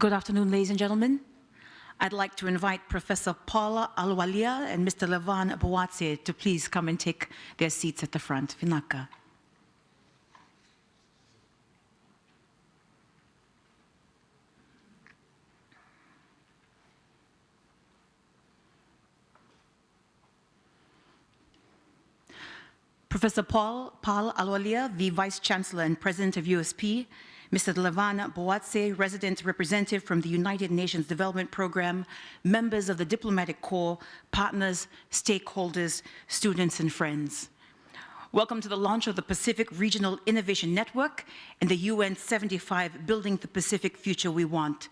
Good afternoon, ladies and gentlemen. I'd like to invite Professor Paul Alwalia and Mr. Levan Boatse to please come and take their seats at the front. Vinaka. Professor Paul Alwalia, the Vice Chancellor and President of USP, Mr. Levan Boatse, Resident Representative from the United Nations Development Programme, members of the Diplomatic Corps, partners, stakeholders, students, and friends. Welcome to the launch of the Pacific Regional Innovation Network and the UN 75 Building the Pacific Future We Want.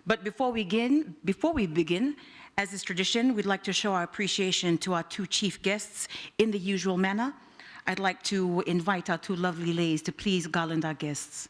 But before we begin, as is tradition, we'd like to show our appreciation to our two chief guests in the usual manner. I'd like to invite our two lovely ladies to please garland our guests.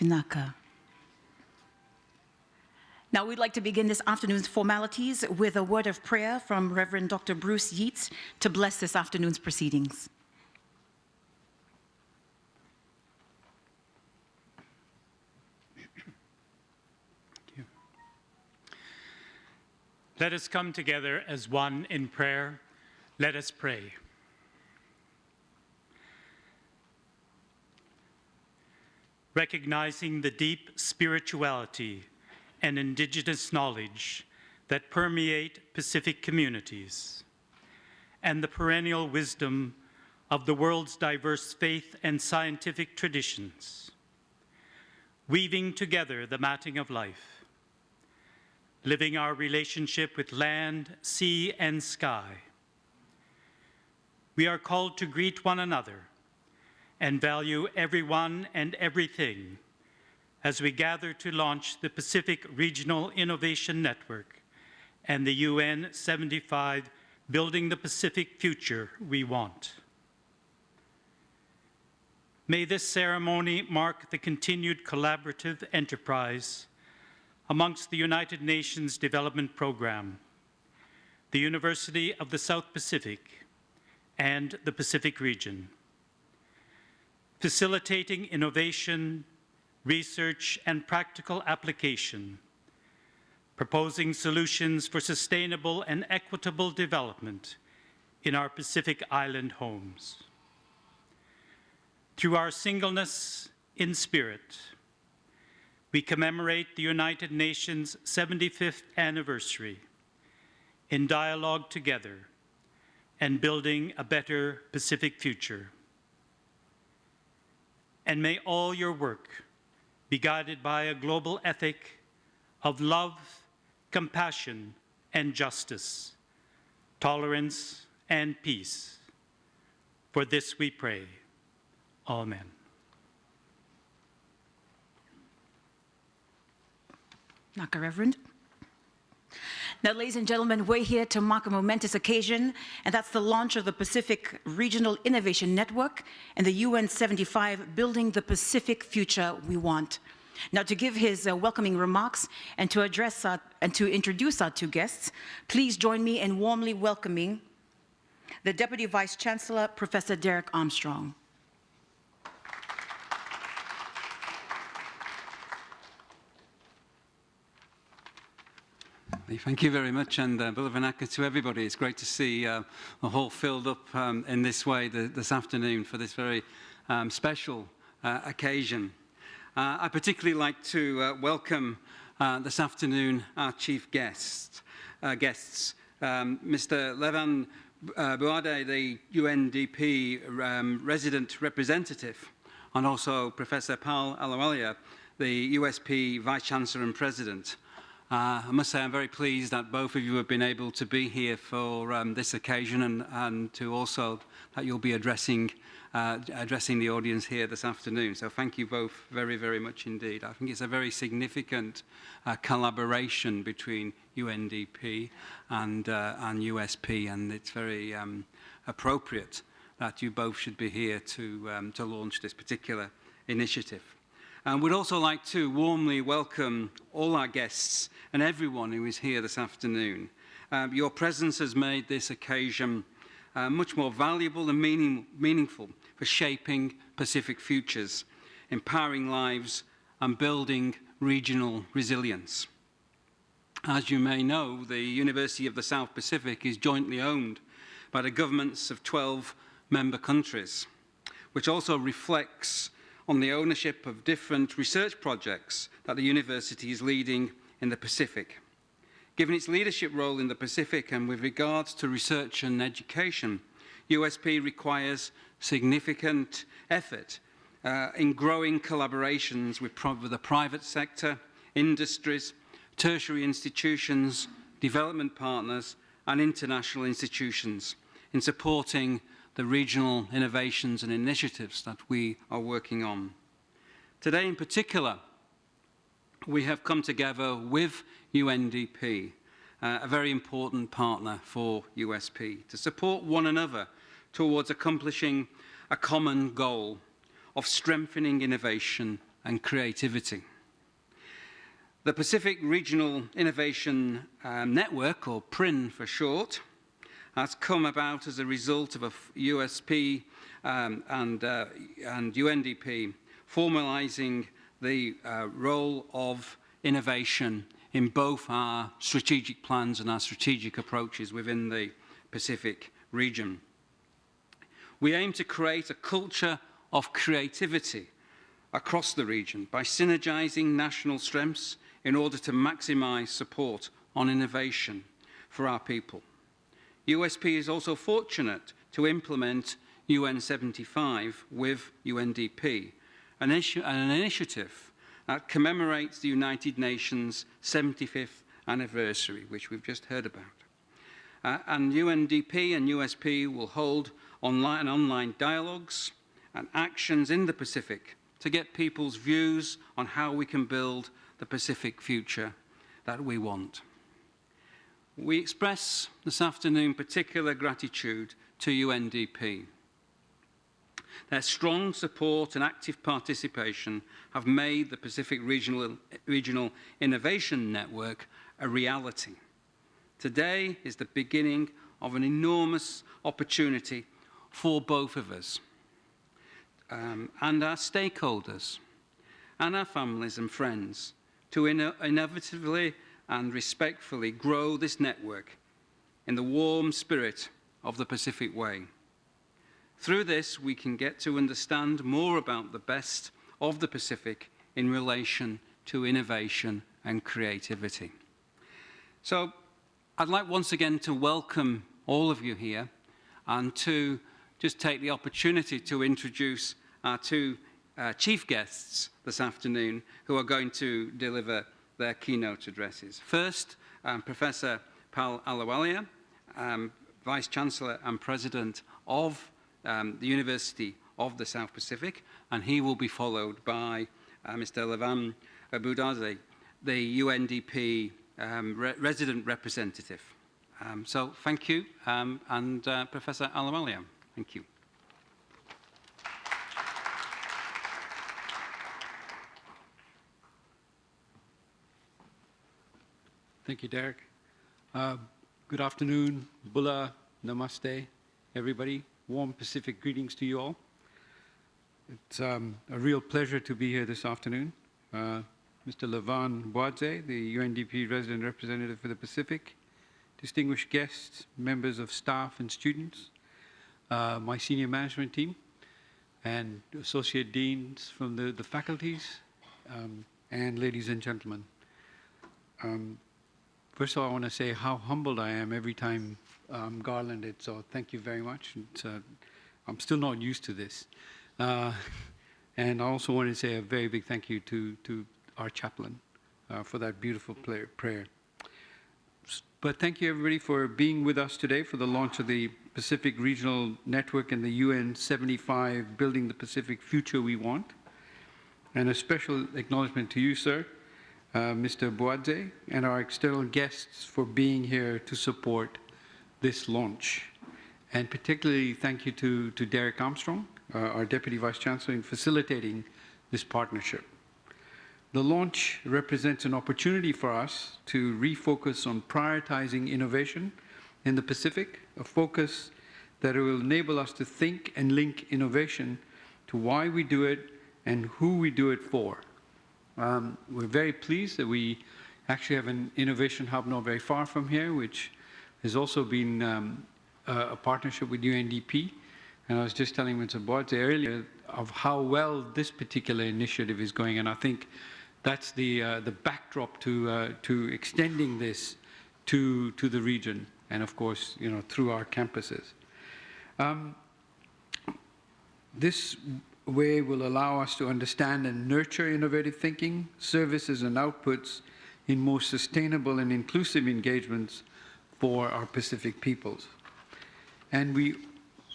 Vinaka. Now we'd like to begin this afternoon's formalities with a word of prayer from Reverend Dr. Bruce Yeats to bless this afternoon's proceedings. Thank you. Let us come together as one in prayer. Let us pray. Recognizing the deep spirituality and indigenous knowledge that permeate Pacific communities, and the perennial wisdom of the world's diverse faith and scientific traditions, weaving together the matting of life, living our relationship with land, sea, and sky. We are called to greet one another and value everyone and everything as we gather to launch the Pacific Regional Innovation Network and the UN 75 Building the Pacific Future We Want. May this ceremony mark the continued collaborative enterprise amongst the United Nations Development Programme, the University of the South Pacific, and the Pacific region, facilitating innovation, research, and practical application, proposing solutions for sustainable and equitable development in our Pacific Island homes. Through our singleness in spirit, we commemorate the United Nations 75th anniversary in dialogue together and building a better Pacific future. And may all your work be guided by a global ethic of love, compassion, and justice, tolerance, and peace. For this we pray. Amen. Naka, Reverend. Now, ladies and gentlemen, we're here to mark a momentous occasion, and that's the launch of the Pacific Regional Innovation Network and the UN 75 Building the Pacific Future We Want. Now, to give his welcoming remarks and to introduce our two guests, please join me in warmly welcoming the Deputy Vice Chancellor, Professor Derek Armstrong. Thank you very much, and Bulavanaka to everybody. It's great to see the hall filled up in this way this afternoon for this very special occasion. I'd particularly like to welcome this afternoon our chief guests, Mr. Levan Boatse, the UNDP resident representative, and also Professor Paul Alwalia, the USP Vice Chancellor and President. I must say I'm very pleased that both of you have been able to be here for this occasion, and to also that you'll be addressing addressing the audience here this afternoon. So thank you both very, very much indeed. I think it's a very significant collaboration between UNDP and USP, and it's very appropriate that you both should be here to launch this particular initiative. And we'd also like to warmly welcome all our guests and everyone who is here this afternoon. Your presence has made this occasion much more valuable and meaningful for shaping Pacific futures, empowering lives and building regional resilience. As you may know, the University of the South Pacific is jointly owned by the governments of 12 member countries, which also reflects on the ownership of different research projects that the university is leading in the Pacific. Given its leadership role in the Pacific and with regards to research and education, USP requires significant effort in growing collaborations with the private sector, industries, tertiary institutions, development partners, and international institutions in supporting the regional innovations and initiatives that we are working on. Today in particular, we have come together with UNDP, a very important partner for USP, to support one another towards accomplishing a common goal of strengthening innovation and creativity. The Pacific Regional Innovation Network, or PRIN for short, has come about as a result of a USP and UNDP formalizing the role of innovation in both our strategic plans and our strategic approaches within the Pacific region. We aim to create a culture of creativity across the region by synergizing national strengths in order to maximize support on innovation for our people. USP is also fortunate to implement UN 75 with UNDP, an initiative that commemorates the United Nations 75th anniversary, which we've just heard about. And UNDP and USP will hold online dialogues and actions in the Pacific to get people's views on how we can build the Pacific future that we want. We express this afternoon particular gratitude to UNDP. Their strong support and active participation have made the Pacific Regional Innovation Network a reality. Today is the beginning of an enormous opportunity for both of us and our stakeholders and our families and friends to innovatively and respectfully grow this network in the warm spirit of the Pacific Way. Through this, we can get to understand more about the best of the Pacific in relation to innovation and creativity. So I'd like once again to welcome all of you here and to just take the opportunity to introduce our two chief guests this afternoon who are going to deliver their keynote addresses. First, Professor Pal Alawalia, Vice Chancellor and President of the University of the South Pacific, and he will be followed by Mr. Levan Abudaze, the UNDP resident representative. So thank you, and Professor Alawalia, thank you. Thank you, Derek. Good afternoon, Bula, namaste, everybody. Warm Pacific greetings to you all. It's a real pleasure to be here this afternoon. Mr. Levan Boadze, the UNDP resident representative for the Pacific, distinguished guests, members of staff and students, my senior management team, and associate deans from the faculties, and ladies and gentlemen. First of all, I want to say how humbled I am every time I'm garlanded, so thank you very much. I'm still not used to this. And I also want to say a very big thank you to our chaplain for that beautiful prayer. But thank you, everybody, for being with us today for the launch of the Pacific Regional Network and the UN 75, Building the Pacific Future We Want. And a special acknowledgement to you, sir, Mr. Boadze, and our external guests for being here to support this launch. And particularly thank you to Derek Armstrong, our Deputy Vice Chancellor, in facilitating this partnership. The launch represents an opportunity for us to refocus on prioritizing innovation in the Pacific, a focus that will enable us to think and link innovation to why we do it and who we do it for. We're very pleased that we actually have an innovation hub not very far from here, which has also been a partnership with UNDP. And I was just telling Mr. Boadze earlier of how well this particular initiative is going, and I think that's the backdrop to extending this to the region, and of course, you know, through our campuses. This way will allow us to understand and nurture innovative thinking, services and outputs in more sustainable and inclusive engagements for our Pacific peoples. And we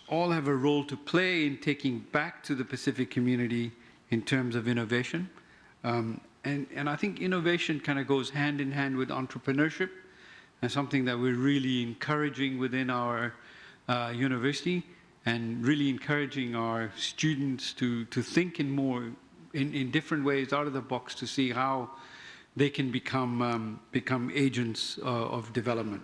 all have a role to play in taking back to the Pacific community in terms of innovation. And I think innovation kind of goes hand in hand with entrepreneurship, and something that we're really encouraging within our university, and really encouraging our students to think in different ways out of the box to see how they can become agents of development.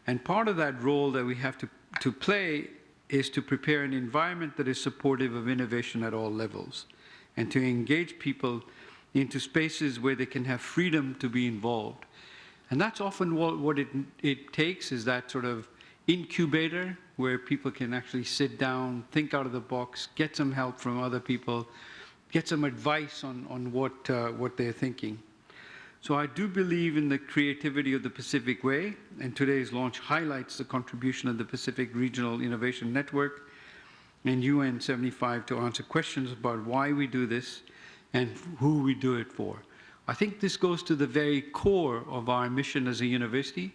And part of that role that we have to play is to prepare an environment that is supportive of innovation at all levels, and to engage people into spaces where they can have freedom to be involved. And that's often what it takes, is that sort of incubator where people can actually sit down, think out of the box, get some help from other people, get some advice on what they're thinking. So I do believe in the creativity of the Pacific Way, and today's launch highlights the contribution of the Pacific Regional Innovation Network and UN 75 to answer questions about why we do this and who we do it for. I think this goes to the very core of our mission as a university,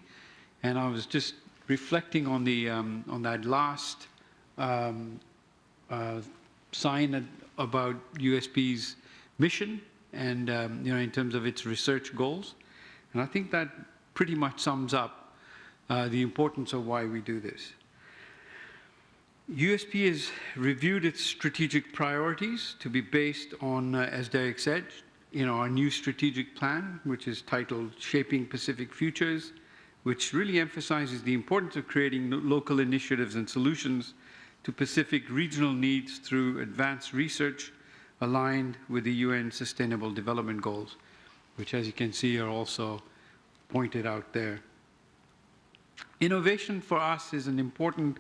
and I was just reflecting on the on that last sign about USP's mission, and you know, in terms of its research goals, and I think that pretty much sums up the importance of why we do this. USP has reviewed its strategic priorities to be based on, as Derek said, you know, our new strategic plan, which is titled Shaping Pacific Futures, which really emphasizes the importance of creating local initiatives and solutions to Pacific regional needs through advanced research aligned with the UN Sustainable Development Goals, which, as you can see, are also pointed out there. Innovation for us is an important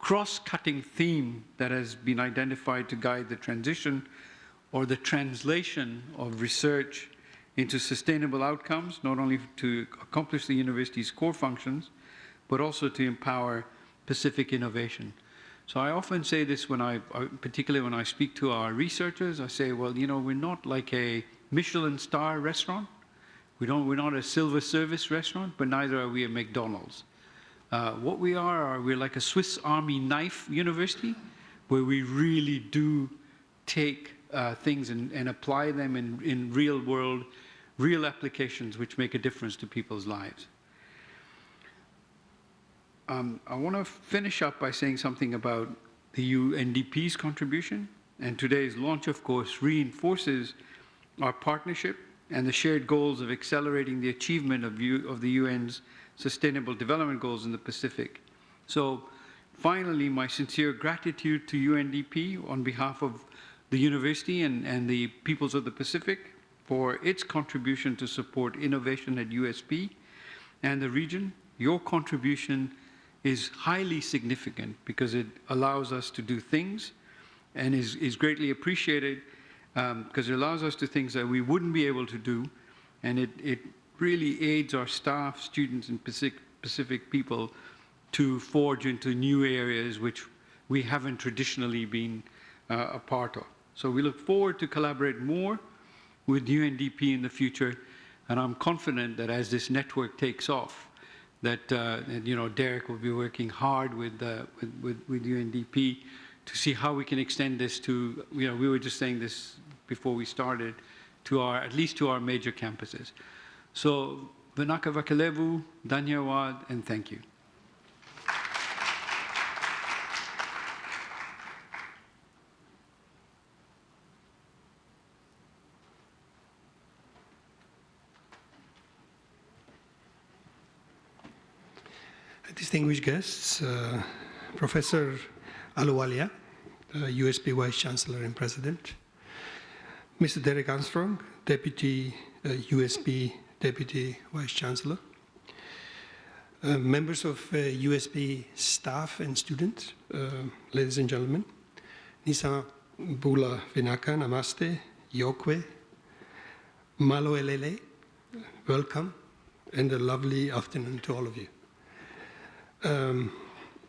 cross-cutting theme that has been identified to guide the transition or the translation of research into sustainable outcomes, not only to accomplish the university's core functions, but also to empower Pacific innovation. So I often say this particularly when I speak to our researchers, I say, well, you know, we're not like a Michelin star restaurant. We're not a silver service restaurant, but neither are we a McDonald's. What we are, we're like a Swiss Army knife university, where we really do take things and apply them in real world, real applications which make a difference to people's lives. I want to finish up by saying something about the UNDP's contribution, and today's launch, of course, reinforces our partnership and the shared goals of accelerating the achievement of the UN's Sustainable Development Goals in the Pacific. So finally, my sincere gratitude to UNDP on behalf of the university and the peoples of the Pacific for its contribution to support innovation at USP and the region. Your contribution is highly significant because it allows us to do things, and is greatly appreciated because it allows us to do things that we wouldn't be able to do, and it really aids our staff, students, and Pacific people to forge into new areas which we haven't traditionally been a part of. So we look forward to collaborate more with UNDP in the future And I'm confident that as this network takes off, that Derek will be working hard with UNDP to see how we can extend this to, we were just saying this before we started, to at least to our major campuses. So, Vinaka Vakalevu, Dhanyawad, and thank you. Distinguished guests, Professor Ahluwalia, USP Vice Chancellor and President, Mr. Derek Armstrong, Deputy USP Deputy Vice Chancellor, members of USP staff and students, ladies and gentlemen, Nisa Bula Vinaka, Namaste, Yokwe, Malo Elele, welcome, and a lovely afternoon to all of you.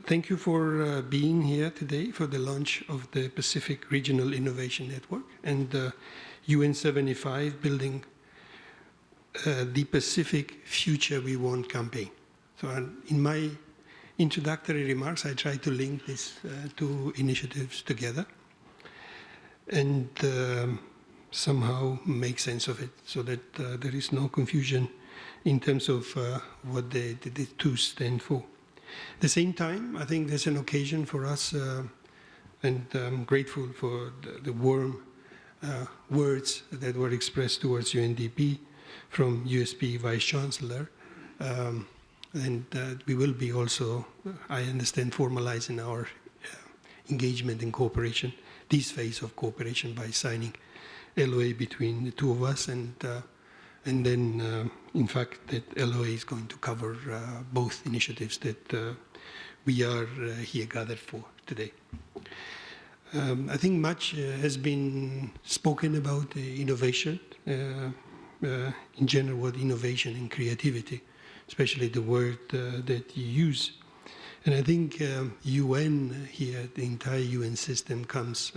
Thank you for being here today for the launch of the Pacific Regional Innovation Network and the UN 75 Building the Pacific Future We Want campaign. So in my introductory remarks, I try to link these two initiatives together and somehow make sense of it so that there is no confusion in terms of what the two stand for. At the same time, I think there's an occasion for us, and I'm grateful for the warm words that were expressed towards UNDP from USP Vice Chancellor, and we will be also, I understand, formalizing our engagement and cooperation, this phase of cooperation by signing LOA between the two of us, and then, in fact, that LOA is going to cover both initiatives that we are here gathered for today. I think much has been spoken about innovation, in general, what innovation and creativity, especially the word that you use. And I think UN here, the entire UN system comes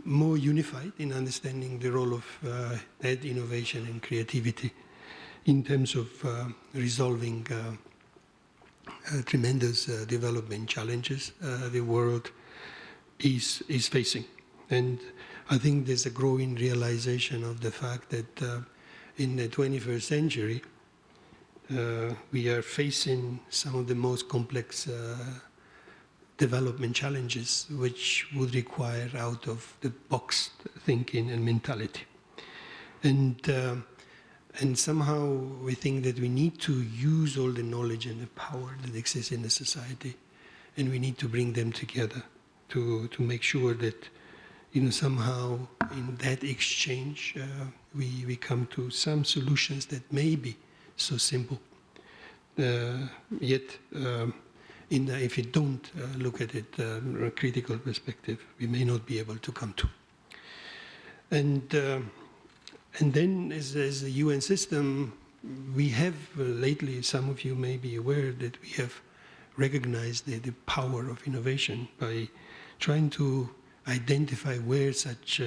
more unified in understanding the role of that innovation and creativity in terms of resolving tremendous development challenges the world is facing. And I think there's a growing realization of the fact that in the 21st century, we are facing some of the most complex development challenges which would require out-of-the-box thinking and mentality. And somehow we think that we need to use all the knowledge and the power that exists in the society, and we need to bring them together to make sure that, somehow in that exchange, we come to some solutions that may be so simple, yet if you don't look at it from a critical perspective, we may not be able to come to. And then as the UN system, we have lately, some of you may be aware that we have recognized the power of innovation by trying to identify where such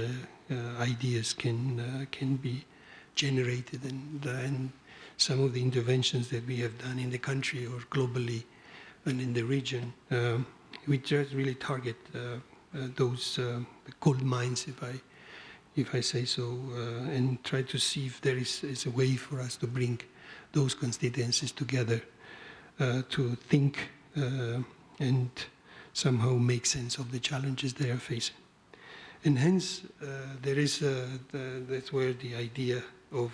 ideas can be generated, and some of the interventions that we have done in the country or globally and in the region, we just really target those gold mines, if I say so, and try to see if there is a way for us to bring those constituencies together to think and somehow make sense of the challenges they are facing. And hence, that's where the idea of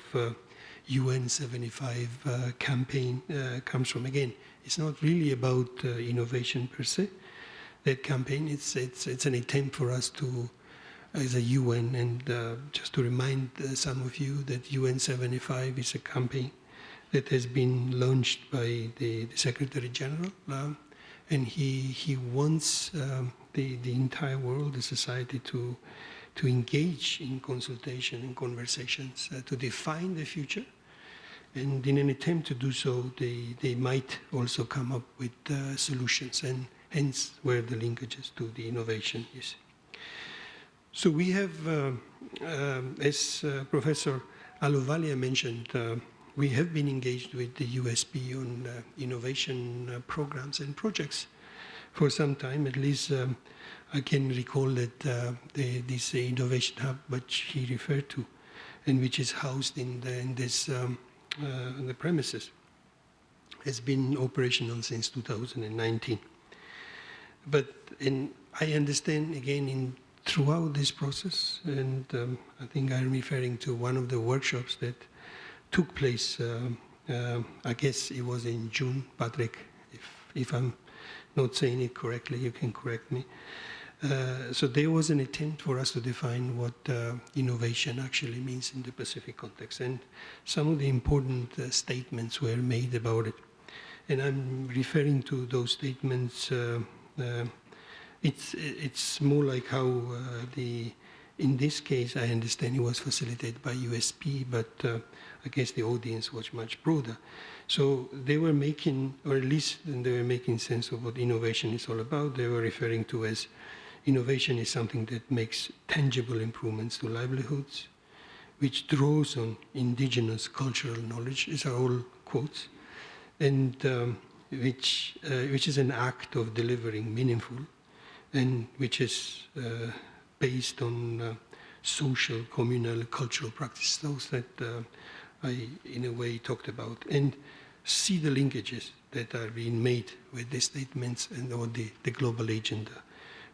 UN 75 campaign comes from. Again, it's not really about innovation per se. That campaign, it's an attempt for us to, as a UN, and just to remind some of you that UN 75 is a campaign that has been launched by the Secretary General, and he wants the entire world, the society, to engage in consultation and conversations to define the future. And in an attempt to do so, they might also come up with solutions, and hence where the linkages to the innovation is. So we have as Professor Ahluwalia mentioned, we have been engaged with the USP on innovation programs and projects for some time. At least I can recall that this innovation hub, which he referred to, and which is housed in the premises, has been operational since 2019. But I understand, again, throughout this process, and I think I'm referring to one of the workshops that took place, I guess it was in June, Patrick, if I'm not saying it correctly, you can correct me. So there was an attempt for us to define what innovation actually means in the Pacific context, and some of the important statements were made about it. And I'm referring to those statements. It's more like how in this case, I understand it was facilitated by USP, but I guess the audience was much broader. So they were making, or at least they were making sense of what innovation is all about. They were referring to as innovation is something that makes tangible improvements to livelihoods, which draws on indigenous cultural knowledge, these are all quotes, and which is an act of delivering meaningful, and which is based on social, communal, cultural practices, those that I, in a way, talked about, and see the linkages that are being made with the statements and or the global agenda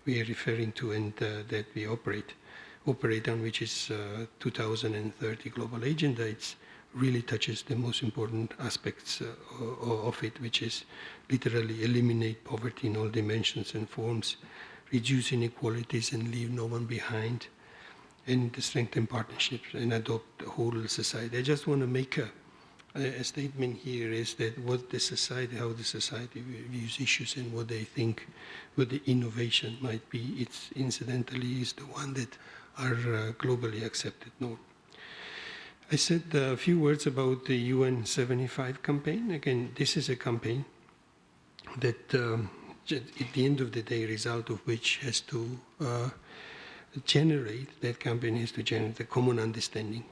we are referring to and that we operate on, which is 2030 global agenda. It really touches the most important aspects of it, which is literally eliminate poverty in all dimensions and forms, reduce inequalities and leave no one behind, and strengthen partnerships and adopt the whole society. I just want to make a statement here is that what the society, how the society views issues and what they think, what the innovation might be, it's incidentally is the one that are globally accepted norm. I said a few words about the UN 75 campaign. Again, this is a campaign that at the end of the day, result of which has to generate, that campaign has to generate a common understanding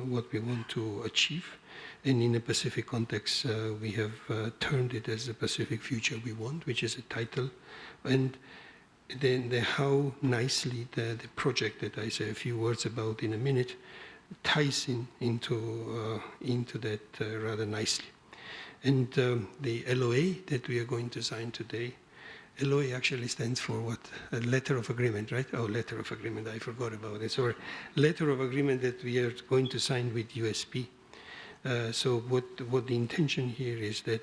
what we want to achieve. And in a Pacific context, we have termed it as the Pacific Future We Want, which is a title. And then how nicely the project that I say a few words about in a minute ties into that rather nicely. And the LOA that we are going to sign today, LOA actually stands for what? A letter of agreement, right? Oh, letter of agreement, I forgot about it. So letter of agreement that we are going to sign with USP. So what the intention here is that,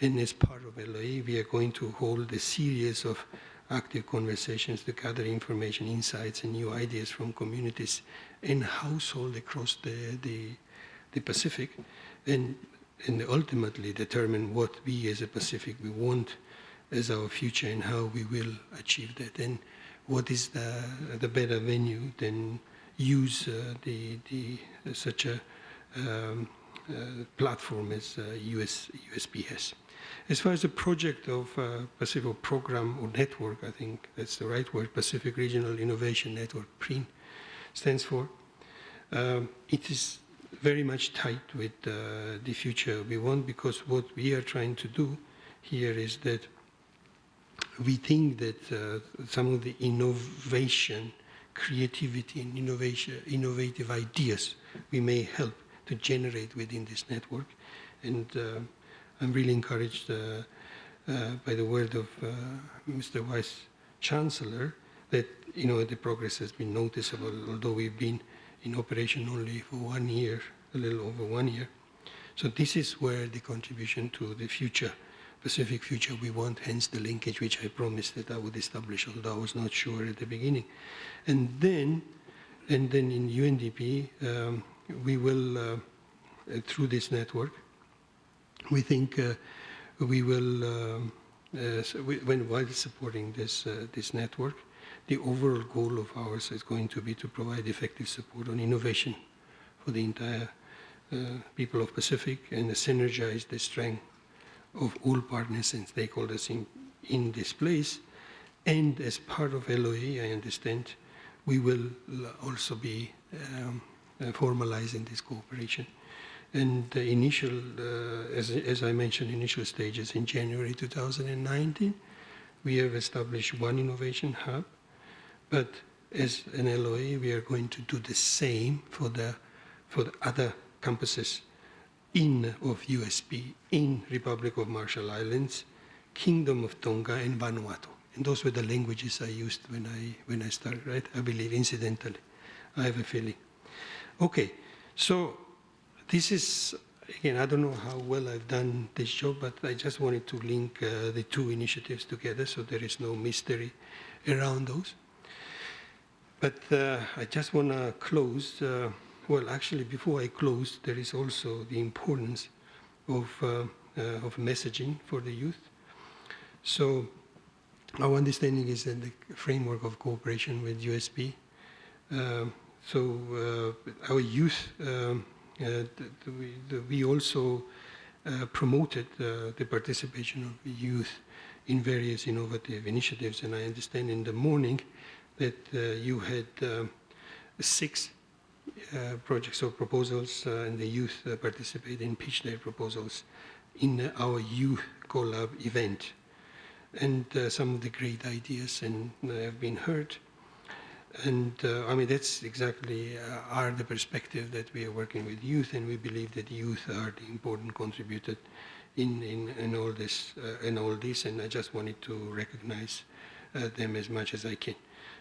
and as part of LOA, we are going to hold a series of active conversations to gather information, insights, and new ideas from communities and households across the Pacific, and ultimately determine what we as a Pacific we want as our future and how we will achieve that, and what is the better venue than use such a platform as USP has. As far as the project of Pacific Program or Network, I think that's the right word, Pacific Regional Innovation Network, PRIN, stands for, it is very much tied with the future we want, because what we are trying to do here is that we think that some of the innovation, creativity, and innovative ideas we may help to generate within this network. And I'm really encouraged by the word of Mr. Vice Chancellor that the progress has been noticeable, although we've been in operation only for 1 year, a little over 1 year. So this is where the contribution to the future, Pacific future we want, hence the linkage which I promised that I would establish, although I was not sure at the beginning. And then in UNDP, we will, through this network, we think we will, while supporting this network, the overall goal of ours is going to be to provide effective support on innovation for the entire people of Pacific and synergize the strength of all partners and stakeholders in this place. And as part of LOA, I understand, we will also be formalizing this cooperation. And the initial, as I mentioned, initial stages in January 2019, we have established one innovation hub, but as an LOA, we are going to do the same for the other campuses of USP in Republic of Marshall Islands, Kingdom of Tonga, and Vanuatu. And those were the languages I used when I started, right? I believe, incidentally. I have a feeling. Okay, so this is, again, I don't know how well I've done this job, but I just wanted to link the two initiatives together so there is no mystery around those. But I just want to close. Well, actually, before I close, there is also the importance of messaging for the youth. So our understanding is that the framework of cooperation with USP. Our youth, we also promoted the participation of youth in various innovative initiatives. And I understand in the morning that you had 6 projects or proposals, and the youth participated and pitched their proposals in our youth collab event. And some of the great ideas have been heard. And I mean, that's exactly the perspective that we are working with youth, and we believe that youth are the important contributor in all this, and I just wanted to recognize them as much as I can.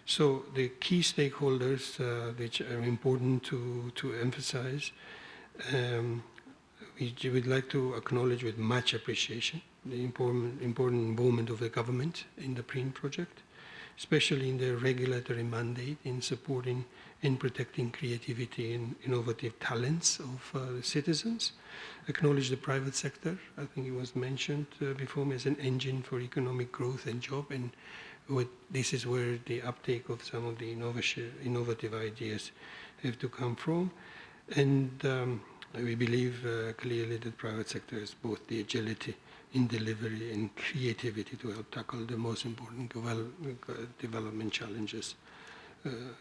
So the key stakeholders, which are important to emphasize, we would like to acknowledge with much appreciation the important involvement of the government in the PRIN project, especially in the regulatory mandate in supporting and protecting creativity and innovative talents of the citizens. Acknowledge the private sector. I think it was mentioned before me as an engine for economic growth and job, and this is where the uptake of some of the innovative ideas have to come from. And we believe clearly that private sector has both the agility in delivery and creativity to help tackle the most important development challenges,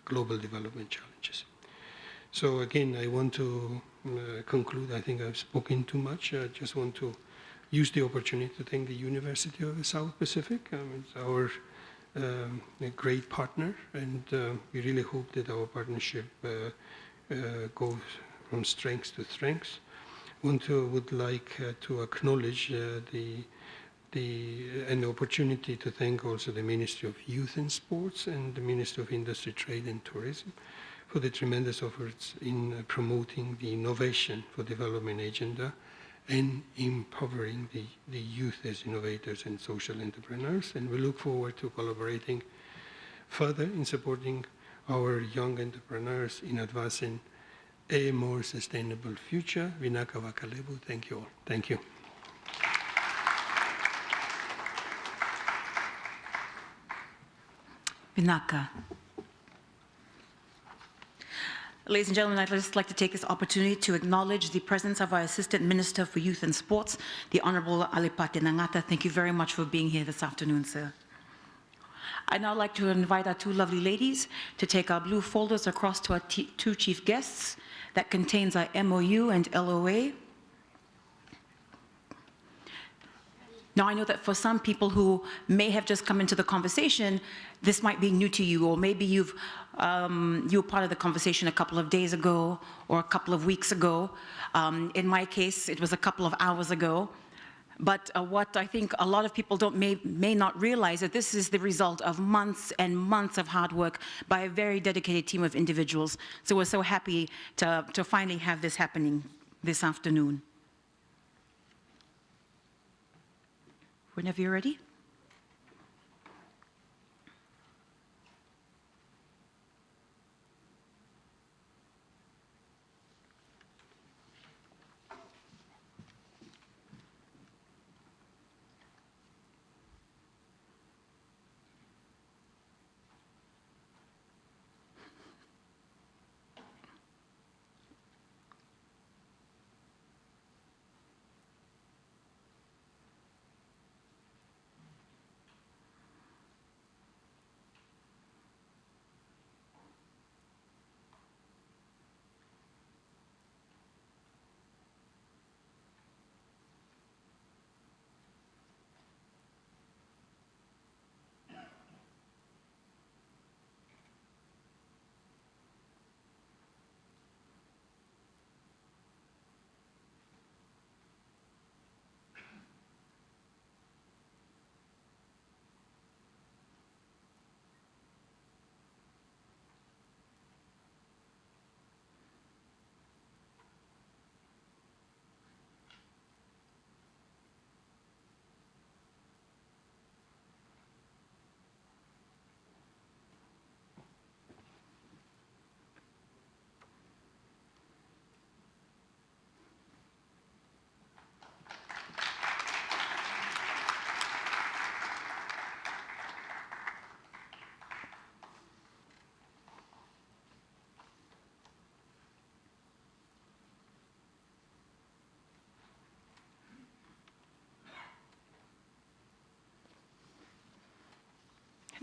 global development challenges. So again, I want to conclude. I think I've spoken too much. I just want to use the opportunity to thank the University of the South Pacific. It's our a great partner, and we really hope that our partnership goes from strength to strength. Would like to acknowledge an opportunity to thank also the Ministry of Youth and Sports and the Ministry of Industry, Trade and Tourism for the tremendous efforts in promoting the innovation for development agenda and empowering the youth as innovators and social entrepreneurs. And we look forward to collaborating further in supporting our young entrepreneurs in advancing a more sustainable future. Vinaka Vakalebu, thank you all. Thank you. Vinaka. Ladies and gentlemen, I'd just like to take this opportunity to acknowledge the presence of our Assistant Minister for Youth and Sports, the Honorable Alipate Nangata. Thank you very much for being here this afternoon, sir. I'd now like to invite our 2 lovely ladies to take our blue folders across to our 2 chief guests that contains our MOU and LOA. Now, I know that for some people who may have just come into the conversation, this might be new to you, or maybe you were part of the conversation a couple of days ago or a couple of weeks ago. In my case, it was a couple of hours ago. But what I think a lot of people may not realize that this is the result of months and months of hard work by a very dedicated team of individuals. So we're so happy to finally have this happening this afternoon. Whenever you're ready.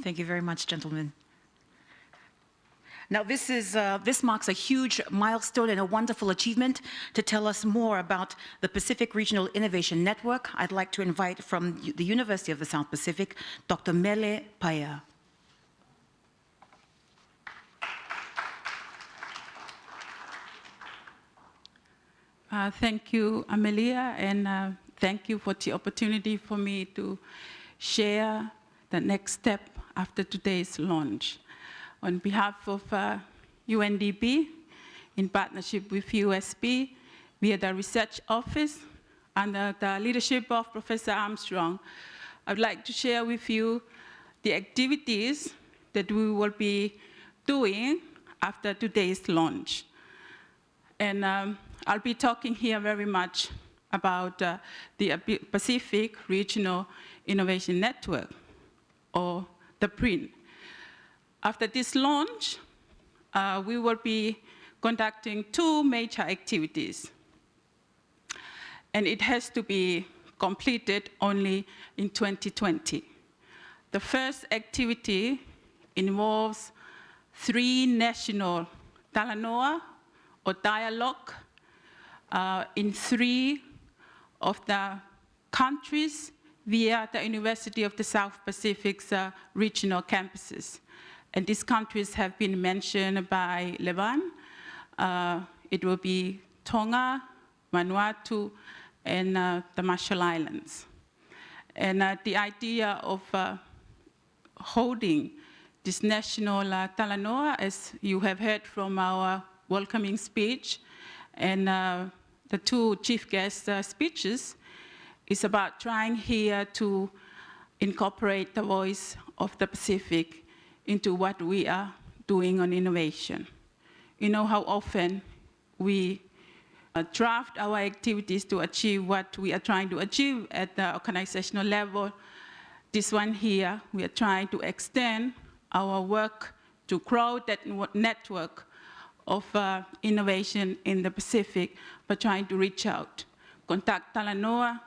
Thank you very much, gentlemen. Now, this marks a huge milestone and a wonderful achievement. To tell us more about the Pacific Regional Innovation Network, I'd like to invite from the University of the South Pacific, Dr. Mele Paya. Thank you, Amelia, and thank you for the opportunity for me to share the next step after today's launch. On behalf of UNDP, in partnership with USP, we are the research office under the leadership of Professor Armstrong. I'd like to share with you the activities that we will be doing after today's launch. And I'll be talking here very much about the Pacific Regional Innovation Network, or the PRIN. After this launch, we will be conducting 2 major activities. And it has to be completed only in 2020. The first activity involves 3 national talanoa, or dialogue, in 3 of the countries via the University of the South Pacific's regional campuses. And these countries have been mentioned by Levan. It will be Tonga, Vanuatu, and the Marshall Islands. And the idea of holding this national talanoa, as you have heard from our welcoming speech, and the 2 chief guest speeches, is about trying here to incorporate the voice of the Pacific into what we are doing on innovation. You know how often we draft our activities to achieve what we are trying to achieve at the organizational level. This one here, we are trying to extend our work to grow that network of innovation in the Pacific, by trying to reach out, contact talanoa,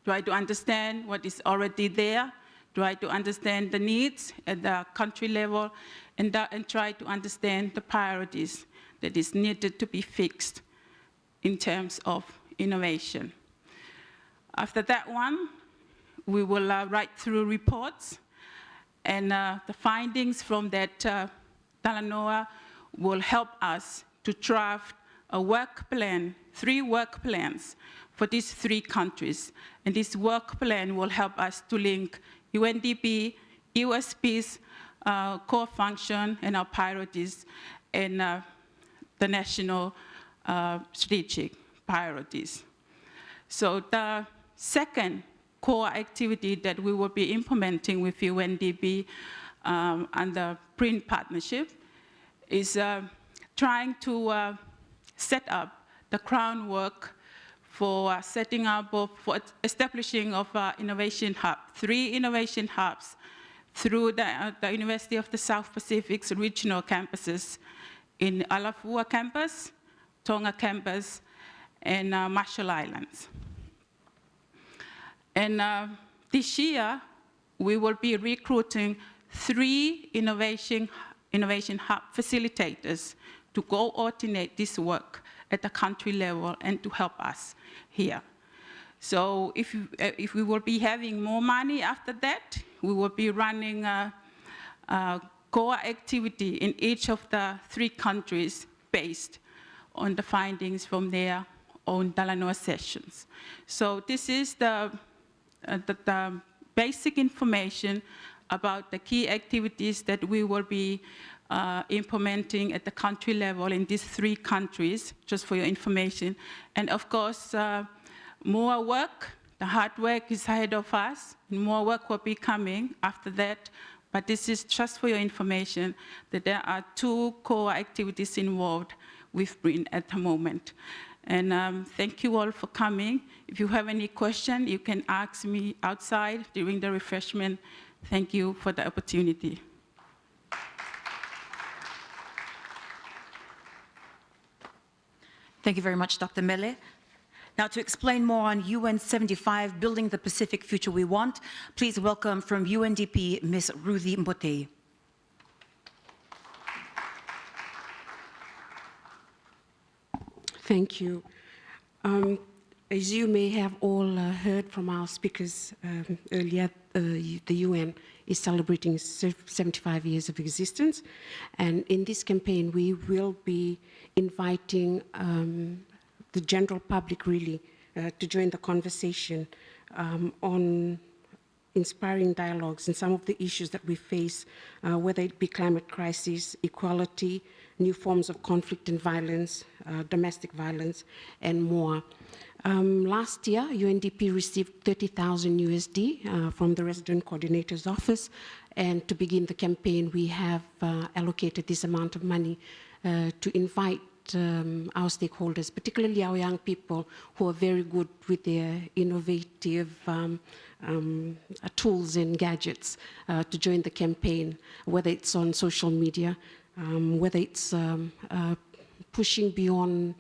try to understand what is already there, try to understand the needs at the country level, and try to understand the priorities that is needed to be fixed in terms of innovation. After that one, we will write through reports, and the findings from that talanoa will help us to draft a work plan, 3 work plans for these 3 countries. And this work plan will help us to link UNDP, USP's core function and our priorities, and the national strategic priorities. So the second core activity that we will be implementing with UNDP under PRIN partnership is trying to set up the groundwork for setting up, for establishing of innovation hub, 3 innovation hubs through the University of the South Pacific's regional campuses in Alafua campus, Tonga campus, and Marshall Islands. And this year, we will be recruiting 3 innovation hub facilitators to coordinate this work at the country level and to help us here. So if we will be having more money after that, we will be running a core activity in each of the 3 countries based on the findings from their own talanoa sessions. So this is the basic information about the key activities that we will be implementing at the country level in these 3 countries, just for your information. And of course, more work, the hard work is ahead of us, and more work will be coming after that. But this is just for your information that there are 2 core activities involved with PRIN at the moment. And thank you all for coming. If you have any question, you can ask me outside during the refreshment. Thank you for the opportunity. Thank you very much, Dr. Mele. Now, to explain more on UN 75, Building the Pacific Future We Want, please welcome from UNDP, Ms. Ruthie Mbote. Thank you. As you may have all heard from our speakers earlier, the UN is celebrating 75 years of existence. And in this campaign, we will be inviting the general public, really, to join the conversation on inspiring dialogues and some of the issues that we face, whether it be climate crisis, equality, new forms of conflict and violence, domestic violence, and more. Last year, UNDP received 30,000 USD from the Resident Coordinator's Office, and to begin the campaign, we have allocated this amount of money to invite our stakeholders, particularly our young people who are very good with their innovative tools and gadgets to join the campaign, whether it's on social media, whether it's pushing beyond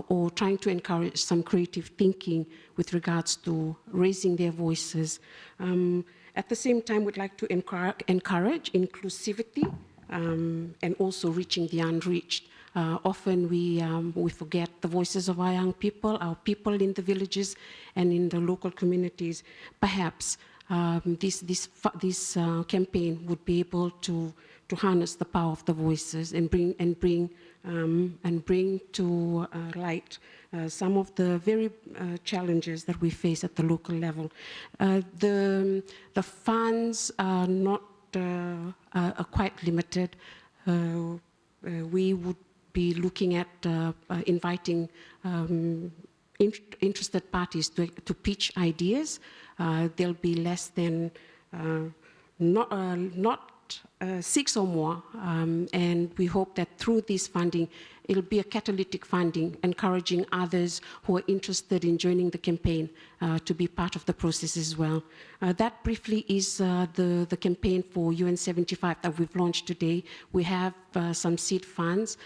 or trying to encourage some creative thinking with regards to raising their voices. At the same time, we'd like to encourage inclusivity and also reaching the unreached. Often we forget the voices of our people in the villages and in the local communities. Perhaps this campaign would be able to harness the power of the voices and bring to light some of the very challenges that we face at the local level. The funds are not are quite limited. We would be looking at inviting interested parties to pitch ideas. There'll be less than not 6 or more, and we hope that through this funding, it'll be a catalytic funding, encouraging others who are interested in joining the campaign to be part of the process as well. That briefly is the campaign for UN 75 that we've launched today. We have some seed funds.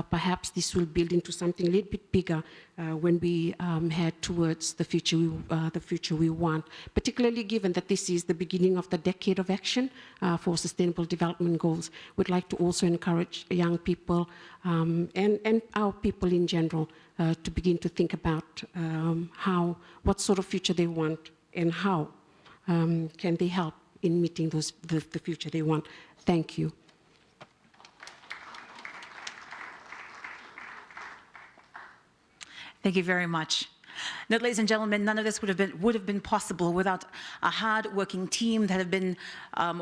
Perhaps this will build into something a little bit bigger when we head towards the future we want, particularly given that this is the beginning of the decade of action for Sustainable Development Goals. We'd like to also encourage young people and our people in general to begin to think about what sort of future they want and how can they help in meeting the future they want. Thank you. Thank you very much. Now, ladies and gentlemen, none of this would have been possible without a hard-working team that have been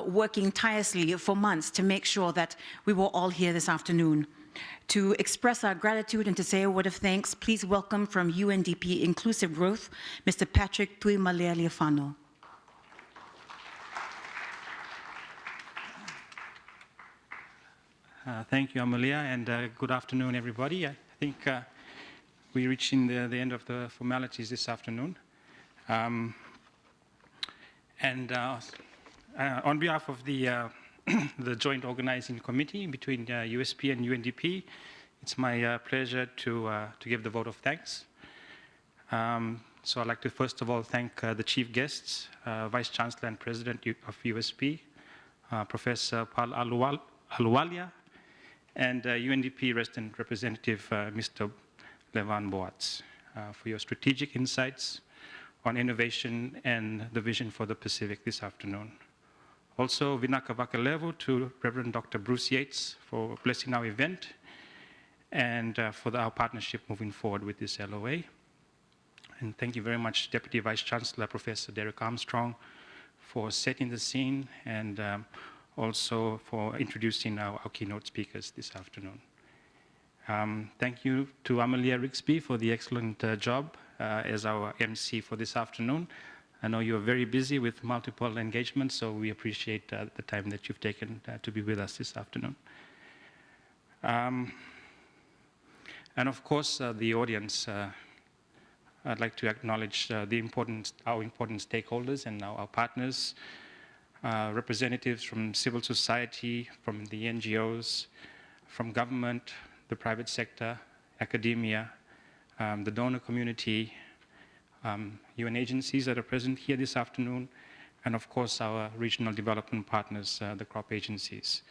working tirelessly for months to make sure that we were all here this afternoon. To express our gratitude and to say a word of thanks, please welcome from UNDP Inclusive Growth, Mr. Patrick Tuimalea-Liafano. Thank you, Amelia, and good afternoon, everybody. I think we're reaching the end of the formalities this afternoon. On behalf of the Joint Organizing Committee between USP and UNDP, it's my pleasure to give the vote of thanks. So I'd like to first of all thank the chief guests, Vice Chancellor and President of USP, Professor Paul Aluwalia, and UNDP Resident Representative Mr. Levan Boats, for your strategic insights on innovation and the vision for the Pacific this afternoon. Also, Vinaka Vakalevu to Reverend Dr. Bruce Yates for blessing our event and for our partnership moving forward with this LOA. And thank you very much, Deputy Vice Chancellor Professor Derek Armstrong, for setting the scene and also for introducing our keynote speakers this afternoon. Thank you to Amelia Rigsby for the excellent job as our MC for this afternoon. I know you're very busy with multiple engagements, so we appreciate the time that you've taken to be with us this afternoon. And of course, the audience, I'd like to acknowledge our important stakeholders and our partners, representatives from civil society, from the NGOs, from government, the private sector, academia, the donor community, UN agencies that are present here this afternoon, and of course our regional development partners, the crop agencies.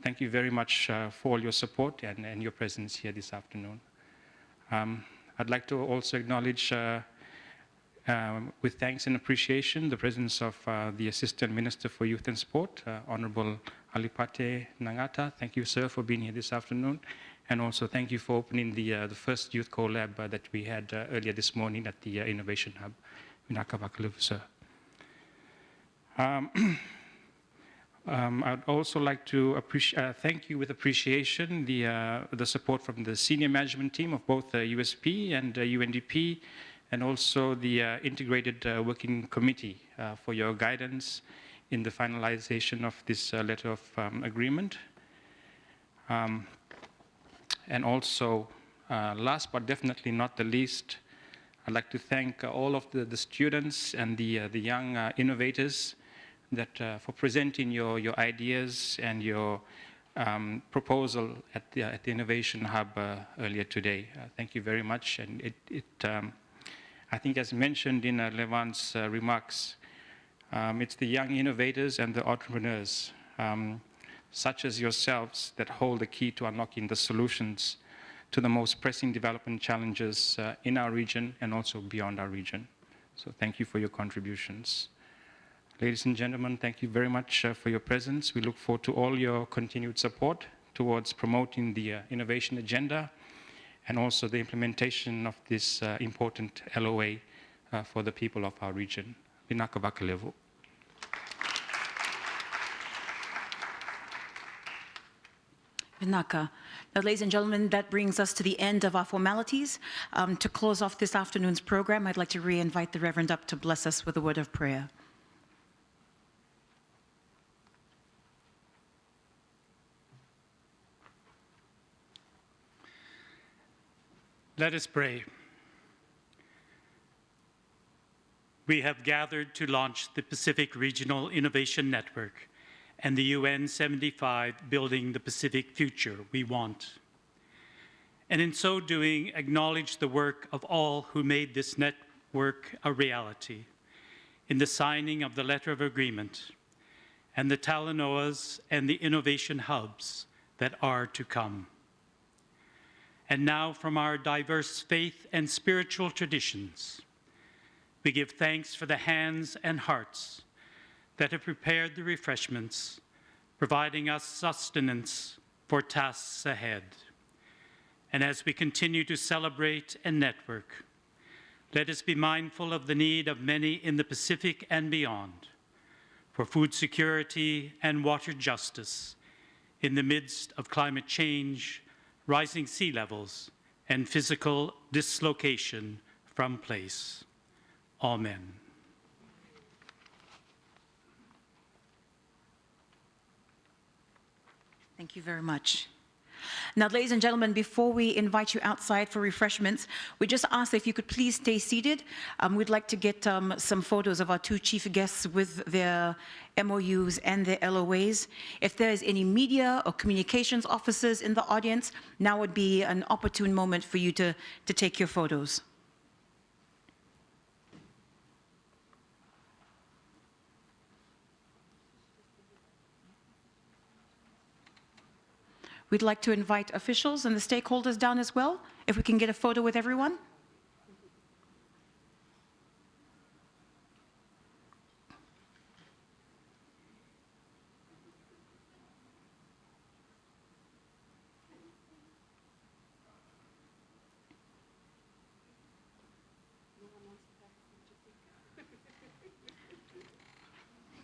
Thank you very much for all your support and your presence here this afternoon. I'd like to also acknowledge with thanks and appreciation the presence of the Assistant Minister for Youth and Sport, Honorable Alipate Nangata. Thank you, sir, for being here this afternoon. And also thank you for opening the first Youth Co-Lab that we had earlier this morning at the Innovation Hub. Vinaka Vakalevu, sir. I'd also like to thank you with appreciation the support from the senior management team of both USP and UNDP, and also the Integrated Working Committee for your guidance in the finalization of this letter of agreement. And also, last but definitely not the least, I'd like to thank all of the students and the young innovators that for presenting your ideas and your proposal at the Innovation Hub earlier today. Thank you very much. And I think as mentioned in Levan's remarks, it's the young innovators and the entrepreneurs, such as yourselves, that hold the key to unlocking the solutions to the most pressing development challenges in our region and also beyond our region. So thank you for your contributions. Ladies and gentlemen, thank you very much for your presence. We look forward to all your continued support towards promoting the innovation agenda and also the implementation of this important LOA for the people of our region. Vinaka Vakalevu. Vinaka. Now, ladies and gentlemen, that brings us to the end of our formalities. To close off this afternoon's program, I'd like to re-invite the Reverend up to bless us with a word of prayer. Let us pray. We have gathered to launch the Pacific Regional Innovation Network and the UN 75 Building the Pacific Future We Want. And in so doing, acknowledge the work of all who made this network a reality in the signing of the letter of agreement and the Talanoas and the innovation hubs that are to come. And now, from our diverse faith and spiritual traditions, we give thanks for the hands and hearts that have prepared the refreshments, providing us sustenance for tasks ahead. And as we continue to celebrate and network, let us be mindful of the need of many in the Pacific and beyond for food security and water justice in the midst of climate change, rising sea levels, and physical dislocation from place. Amen. Thank you very much. Now, ladies and gentlemen, before we invite you outside for refreshments, we just ask if you could please stay seated. We'd like to get some photos of our two chief guests with their MOUs and their LOAs. If there's any media or communications officers in the audience, now would be an opportune moment for you to take your photos. We'd like to invite officials and the stakeholders down as well, if we can get a photo with everyone.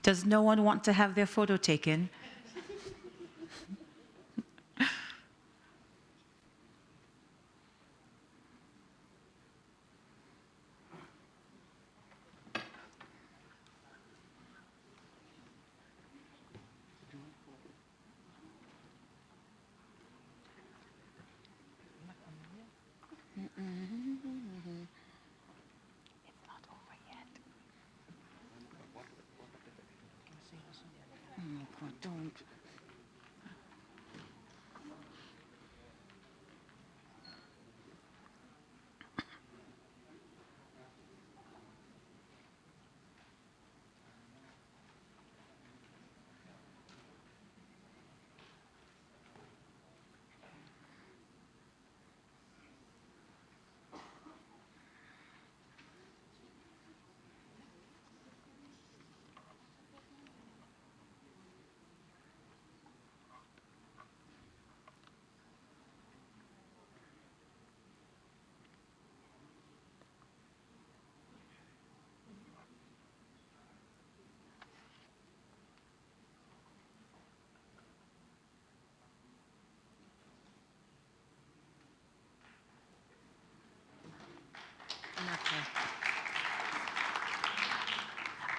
Does no one want to have their photo taken?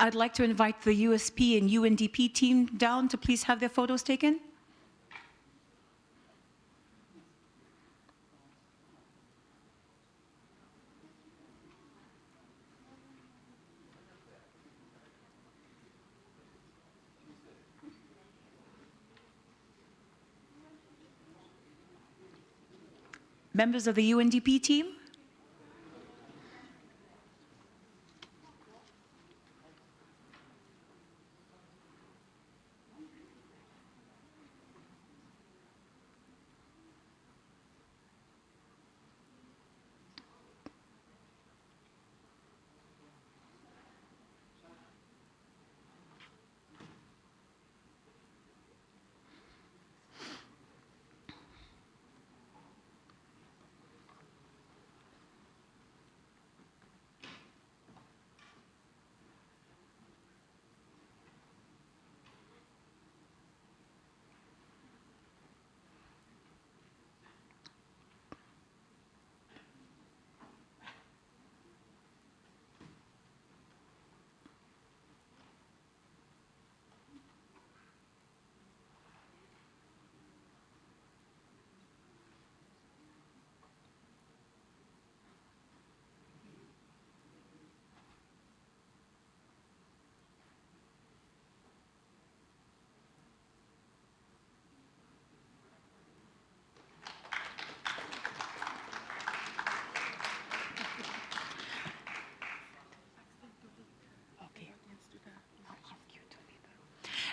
I'd like to invite the USP and UNDP team down to please have their photos taken. Members of the UNDP team?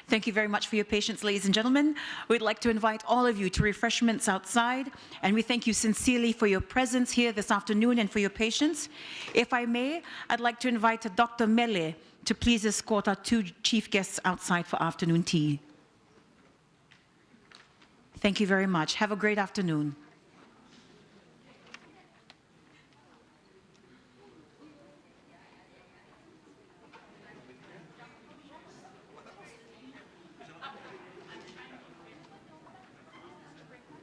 Thank you very much for your patience, ladies and gentlemen. We'd like to invite all of you to refreshments outside, and we thank you sincerely for your presence here this afternoon and for your patience. If I may, I'd like to invite Dr. Mele to please escort our two chief guests outside for afternoon tea. Thank you very much. Have a great afternoon.